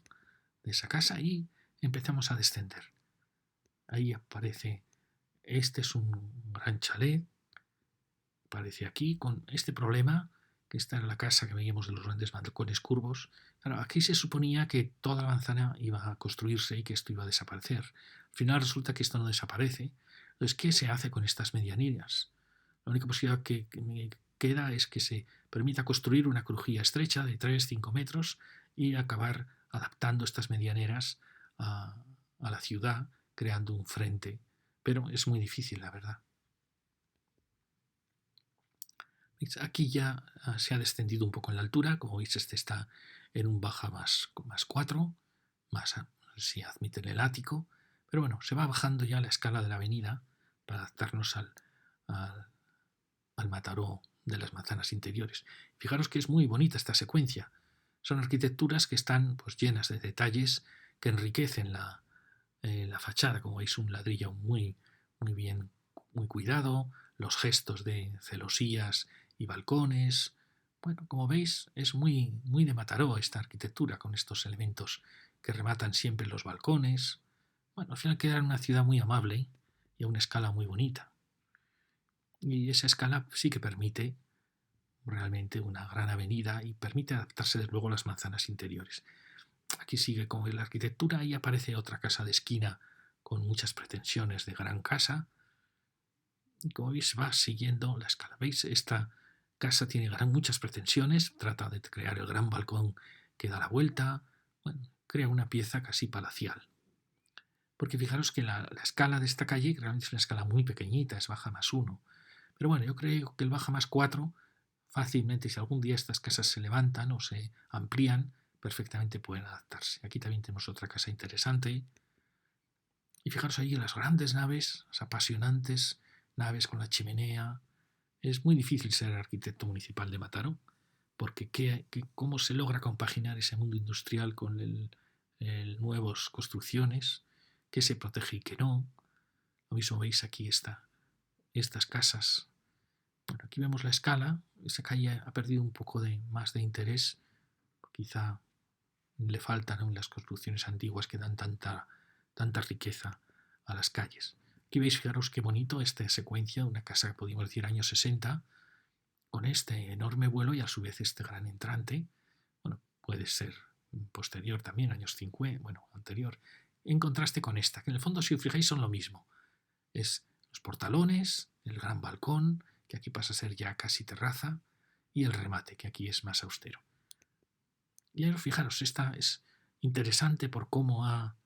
de esa casa, y empezamos a descender. Ahí aparece, este es un gran chalet, aparece aquí con este problema, que está en la casa que veíamos de los grandes balcones curvos. Claro, aquí se suponía que toda la manzana iba a construirse y que esto iba a desaparecer. Al final resulta que esto no desaparece. Entonces, ¿qué se hace con estas medianías? La única posibilidad que me queda es que se permita construir una crujía estrecha de 3-5 metros y acabar adaptando estas medianeras a la ciudad, creando un frente. Pero es muy difícil, la verdad. Aquí ya se ha descendido un poco en la altura, como veis este está en un baja más 4, más si admiten el ático, pero bueno, se va bajando ya la escala de la avenida para adaptarnos al Mataró de las manzanas interiores. Fijaros que es muy bonita esta secuencia, son arquitecturas que están pues llenas de detalles que enriquecen la fachada, como veis un ladrillo muy bien, muy cuidado, los gestos de celosías y balcones. Bueno, como veis, es muy de Mataró esta arquitectura, con estos elementos que rematan siempre los balcones. Bueno, al final queda una ciudad muy amable y a una escala muy bonita. Y esa escala sí que permite realmente una gran avenida y permite adaptarse desde luego a las manzanas interiores. Aquí sigue como la arquitectura y aparece otra casa de esquina con muchas pretensiones de gran casa. Y como veis va siguiendo la escala. ¿Veis? Esta casa tiene muchas pretensiones, trata de crear el gran balcón que da la vuelta, bueno, crea una pieza casi palacial. Porque fijaros que la escala de esta calle realmente es una escala muy pequeñita, es baja más 1. Pero bueno, yo creo que el baja más 4 fácilmente, si algún día estas casas se levantan o se amplían, perfectamente pueden adaptarse. Aquí también tenemos otra casa interesante. Y fijaros ahí en las grandes naves, las apasionantes naves con la chimenea. Es muy difícil ser arquitecto municipal de Mataró, porque ¿cómo se logra compaginar ese mundo industrial con nuevas construcciones? ¿Qué se protege y qué no? Lo mismo veis aquí estas casas. Bueno, aquí vemos la escala. Esta calle ha perdido un poco más de interés. Quizá le faltan aún las construcciones antiguas que dan tanta riqueza a las calles. Aquí veis, fijaros qué bonito esta secuencia, una casa que podríamos decir años 60, con este enorme vuelo y a su vez este gran entrante. Bueno, puede ser posterior también, años 50, bueno, anterior, en contraste con esta, que en el fondo, si os fijáis, son lo mismo. Es los portalones, el gran balcón, que aquí pasa a ser ya casi terraza, y el remate, que aquí es más austero. Y ahora fijaros, esta es interesante por cómo ha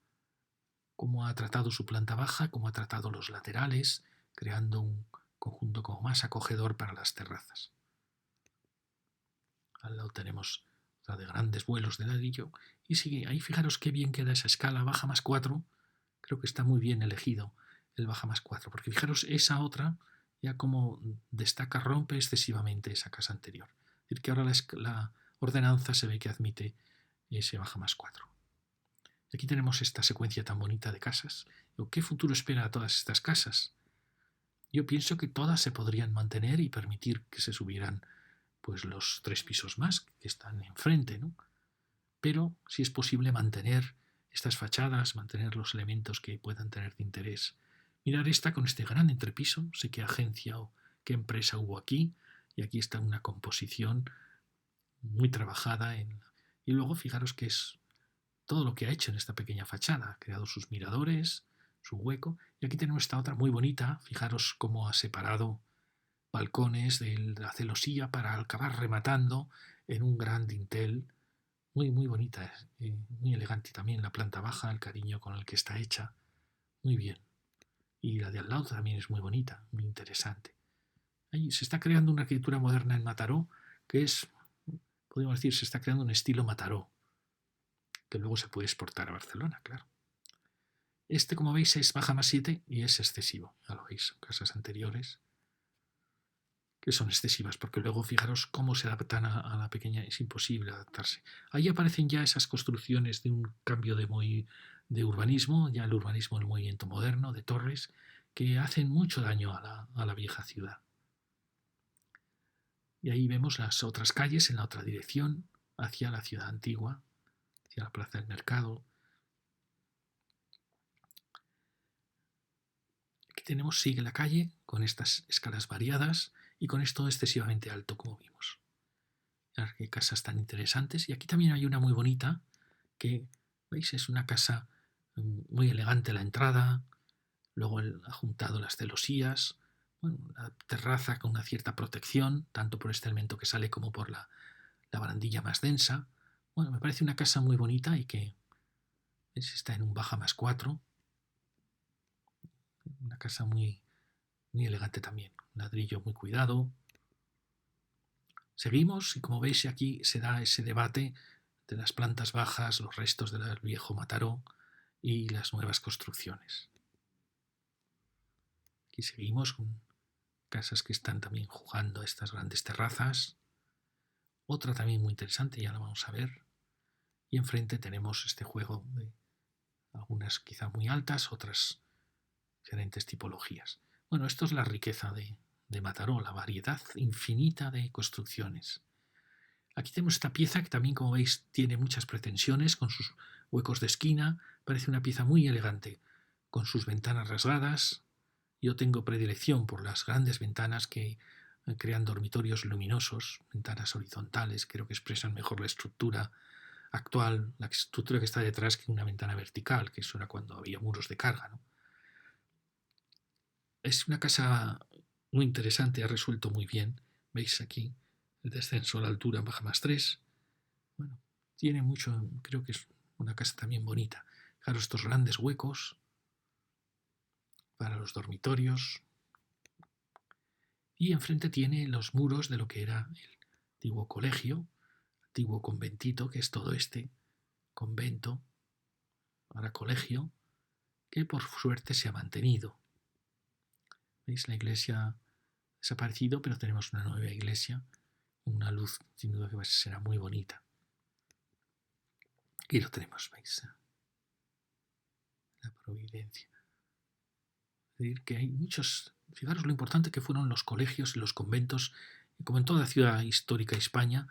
cómo ha tratado su planta baja, cómo ha tratado los laterales, creando un conjunto como más acogedor para las terrazas. Al lado tenemos otra de grandes vuelos de ladrillo. Y sigue, ahí fijaros qué bien queda esa escala, baja más 4. Creo que está muy bien elegido el baja más 4, porque fijaros esa otra, ya como destaca, rompe excesivamente esa casa anterior. Es decir, que ahora la ordenanza se ve que admite ese baja más 4. Aquí tenemos esta secuencia tan bonita de casas. ¿Qué futuro espera a todas estas casas? Yo pienso que todas se podrían mantener y permitir que se subieran pues los 3 pisos más que están enfrente, ¿no? Pero si es posible mantener estas fachadas, mantener los elementos que puedan tener de interés. Mirar esta con este gran entrepiso, no sé qué agencia o qué empresa hubo aquí, y aquí está una composición muy trabajada y luego fijaros que es todo lo que ha hecho en esta pequeña fachada, ha creado sus miradores, su hueco, y aquí tenemos esta otra muy bonita, fijaros cómo ha separado balcones de la celosía para acabar rematando en un gran dintel, muy muy bonita, muy elegante también la planta baja, el cariño con el que está hecha, muy bien. Y la de al lado también es muy bonita, muy interesante. Ahí se está creando una arquitectura moderna en Mataró que es, podríamos decir, se está creando un estilo Mataró, que luego se puede exportar a Barcelona, claro. Este, como veis, es baja más 7 y es excesivo. Ya lo veis, casas anteriores que son excesivas, porque luego fijaros cómo se adaptan a la pequeña, es imposible adaptarse. Ahí aparecen ya esas construcciones de un cambio de urbanismo, ya el urbanismo, el movimiento moderno, de torres, que hacen mucho daño a la vieja ciudad. Y ahí vemos las otras calles en la otra dirección, hacia la ciudad antigua, hacia la plaza del mercado. Aquí tenemos, sigue la calle con estas escalas variadas y con esto excesivamente alto, como vimos. Qué casas tan interesantes. Y aquí también hay una muy bonita que, ¿veis? Es una casa muy elegante la entrada, luego ha juntado las celosías, bueno, la terraza con una cierta protección, tanto por este elemento que sale como por la barandilla más densa. Bueno, me parece una casa muy bonita y que está en un baja más 4. Una casa muy, muy elegante también. Un ladrillo muy cuidado. Seguimos y como veis aquí se da ese debate de las plantas bajas, los restos del viejo Mataró y las nuevas construcciones. Aquí seguimos con casas que están también jugando a estas grandes terrazas. Otra también muy interesante, ya la vamos a ver. Y enfrente tenemos este juego de algunas quizá muy altas, otras diferentes tipologías. Bueno, esto es la riqueza de Mataró, la variedad infinita de construcciones. Aquí tenemos esta pieza que también, como veis, tiene muchas pretensiones con sus huecos de esquina. Parece una pieza muy elegante, con sus ventanas rasgadas. Yo tengo predilección por las grandes ventanas que crean dormitorios luminosos, ventanas horizontales, creo que expresan mejor la estructura actual, la estructura que está detrás que una ventana vertical, que eso era cuando había muros de carga, ¿no? Es una casa muy interesante, ha resuelto muy bien. Veis aquí el descenso a la altura baja más 3. Bueno, tiene mucho, creo que es una casa también bonita. Fijaros estos grandes huecos para los dormitorios. Y enfrente tiene los muros de lo que era el antiguo colegio, antiguo conventito, que es todo este convento, ahora colegio, que por suerte se ha mantenido. ¿Veis? La iglesia ha desaparecido, pero tenemos una nueva iglesia, una luz sin duda que será muy bonita. Aquí lo tenemos, ¿veis? La providencia. Es decir, que hay muchos, fijaros lo importante que fueron los colegios y los conventos, como en toda ciudad histórica hispana,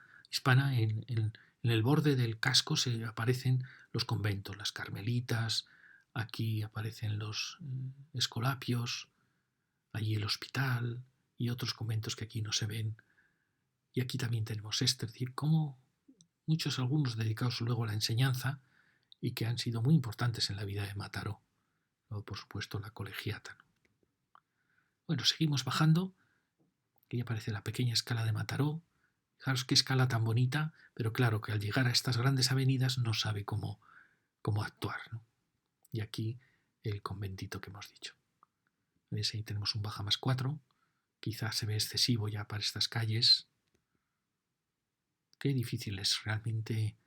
en el borde del casco se aparecen los conventos, las carmelitas, aquí aparecen los escolapios, allí el hospital y otros conventos que aquí no se ven. Y aquí también tenemos esto, es decir, como muchos, algunos dedicados luego a la enseñanza y que han sido muy importantes en la vida de Mataró. Luego, por supuesto, la colegiata, ¿no? Bueno, seguimos bajando. Aquí aparece la pequeña escala de Mataró. Fijaros qué escala tan bonita, pero claro que al llegar a estas grandes avenidas no sabe cómo actuar, ¿no? Y aquí el conventito que hemos dicho. ¿Ves? Ahí tenemos un baja más 4. Quizás se ve excesivo ya para estas calles. Qué difícil es realmente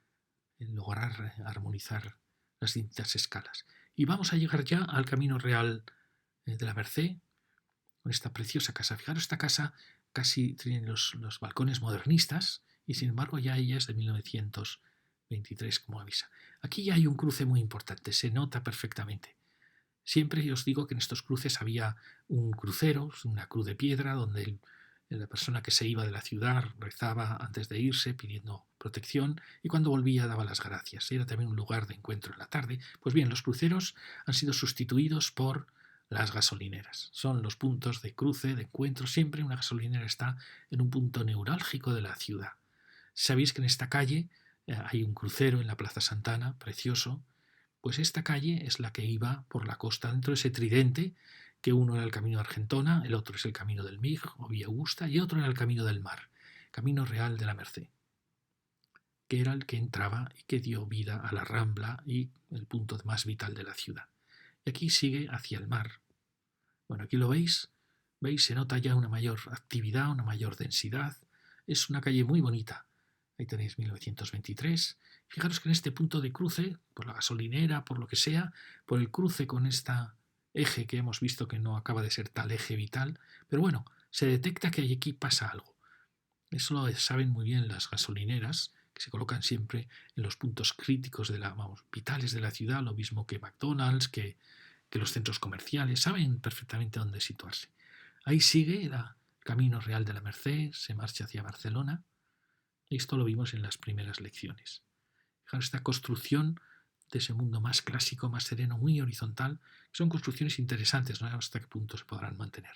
lograr armonizar las distintas escalas. Y vamos a llegar ya al Camino Real de la Merced, con esta preciosa casa. Fijaros, esta casa casi tiene los balcones modernistas y sin embargo ya ella es de 1923, como avisa. Aquí ya hay un cruce muy importante, se nota perfectamente. Siempre os digo que en estos cruces había un crucero, una cruz de piedra, donde la persona que se iba de la ciudad rezaba antes de irse pidiendo protección y cuando volvía daba las gracias. Era también un lugar de encuentro en la tarde. Pues bien, los cruceros han sido sustituidos por las gasolineras. Son los puntos de cruce, de encuentro. Siempre una gasolinera está en un punto neurálgico de la ciudad. Sabéis que en esta calle hay un crucero en la Plaza Santana, precioso. Pues esta calle es la que iba por la costa dentro de ese tridente, que uno era el camino de Argentona, el otro es el camino del Mig o Vía Augusta y otro era el camino del mar, camino real de la Merced, que era el que entraba y que dio vida a la Rambla y el punto más vital de la ciudad. Y aquí sigue hacia el mar. Bueno, aquí lo veis, se nota ya una mayor actividad, una mayor densidad. Es una calle muy bonita. Ahí tenéis 1923. Fijaros que en este punto de cruce, por la gasolinera, por lo que sea, por el cruce con esta eje que hemos visto que no acaba de ser tal eje vital, pero bueno, se detecta que aquí pasa algo. Eso lo saben muy bien las gasolineras, que se colocan siempre en los puntos críticos vitales de la ciudad, lo mismo que McDonald's, que los centros comerciales, saben perfectamente dónde situarse. Ahí sigue el camino real de la Merced, se marcha hacia Barcelona. Esto lo vimos en las primeras lecciones. Fijaros esta construcción de ese mundo más clásico, más sereno, muy horizontal. Son construcciones interesantes, no sé hasta qué punto se podrán mantener.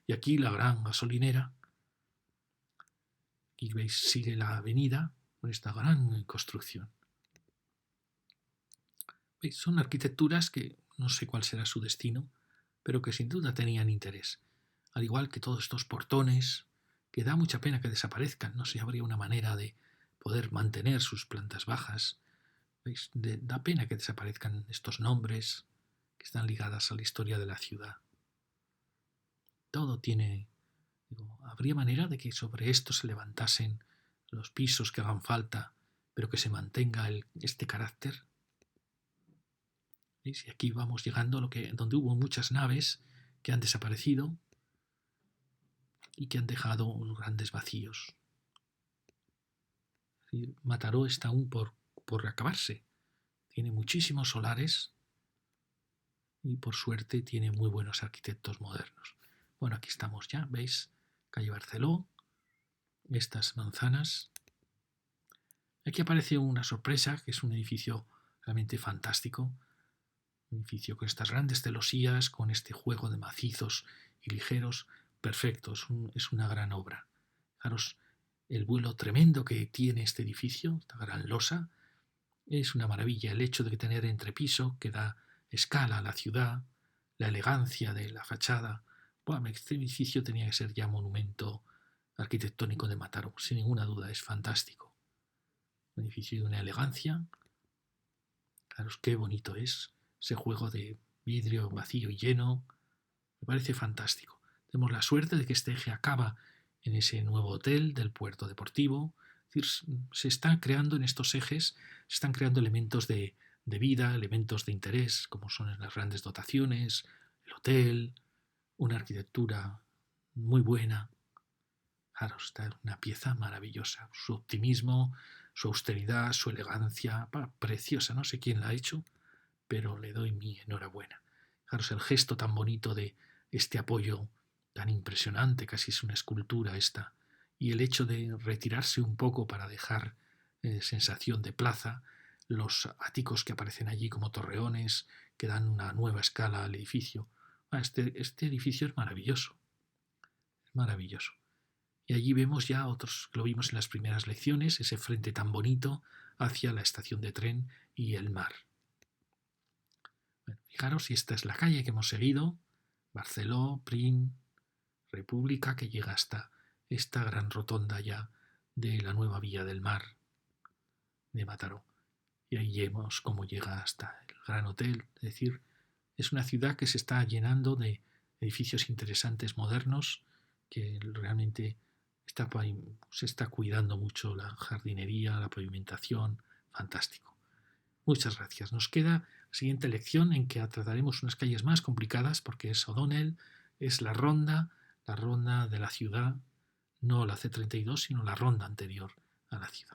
Y aquí la gran gasolinera. Aquí veis, sigue la avenida con esta gran construcción. ¿Veis? Son arquitecturas que no sé cuál será su destino, pero que sin duda tenían interés. Al igual que todos estos portones, que da mucha pena que desaparezcan. No sé si habría una manera de poder mantener sus plantas bajas. ¿Veis? Da pena que desaparezcan estos nombres que están ligadas a la historia de la ciudad. Todo tiene... ¿habría manera de que sobre esto se levantasen los pisos que hagan falta, pero que se mantenga este carácter? ¿Veis? Y aquí vamos llegando a donde hubo muchas naves que han desaparecido y que han dejado grandes vacíos. Mataró está aún por acabarse. Tiene muchísimos solares y por suerte tiene muy buenos arquitectos modernos. Bueno, aquí estamos ya, ¿veis? Calle Barceló, estas manzanas. Aquí aparece una sorpresa, que es un edificio realmente fantástico. Un edificio con estas grandes celosías, con este juego de macizos y ligeros, perfecto, es una gran obra. Fijaros el vuelo tremendo que tiene este edificio, esta gran losa. Es una maravilla el hecho de tener entrepiso que da escala a la ciudad, la elegancia de la fachada. Bueno, este edificio tenía que ser ya monumento arquitectónico de Mataró, sin ninguna duda, es fantástico. Un edificio de una elegancia. Fijaros qué bonito es ese juego de vidrio vacío y lleno. Me parece fantástico. Tenemos la suerte de que este eje acaba en ese nuevo hotel del puerto deportivo. Es decir, se están creando en estos ejes, se están creando elementos de vida, elementos de interés, como son las grandes dotaciones, el hotel, una arquitectura muy buena. Claro, está una pieza maravillosa. Su optimismo, su austeridad, su elegancia, preciosa. No sé quién la ha hecho, pero le doy mi enhorabuena. Fijaros el gesto tan bonito de este apoyo tan impresionante, casi es una escultura esta, y el hecho de retirarse un poco para dejar sensación de plaza, los áticos que aparecen allí como torreones, que dan una nueva escala al edificio. Este edificio es maravilloso, es maravilloso. Y allí vemos ya otros, lo vimos en las primeras lecciones, ese frente tan bonito hacia la estación de tren y el mar. Bueno, fijaros, si esta es la calle que hemos seguido, Barceló, Prim, República, que llega hasta esta gran rotonda ya de la nueva vía del mar de Mataró. Y ahí vemos cómo llega hasta el Gran Hotel, es decir, Es una ciudad que se está llenando de edificios interesantes, modernos, que realmente se está cuidando mucho la jardinería, la pavimentación, fantástico. Muchas gracias. Nos queda la siguiente lección en que trataremos unas calles más complicadas porque es O'Donnell, es la ronda de la ciudad, no la C32, sino la ronda anterior a la ciudad.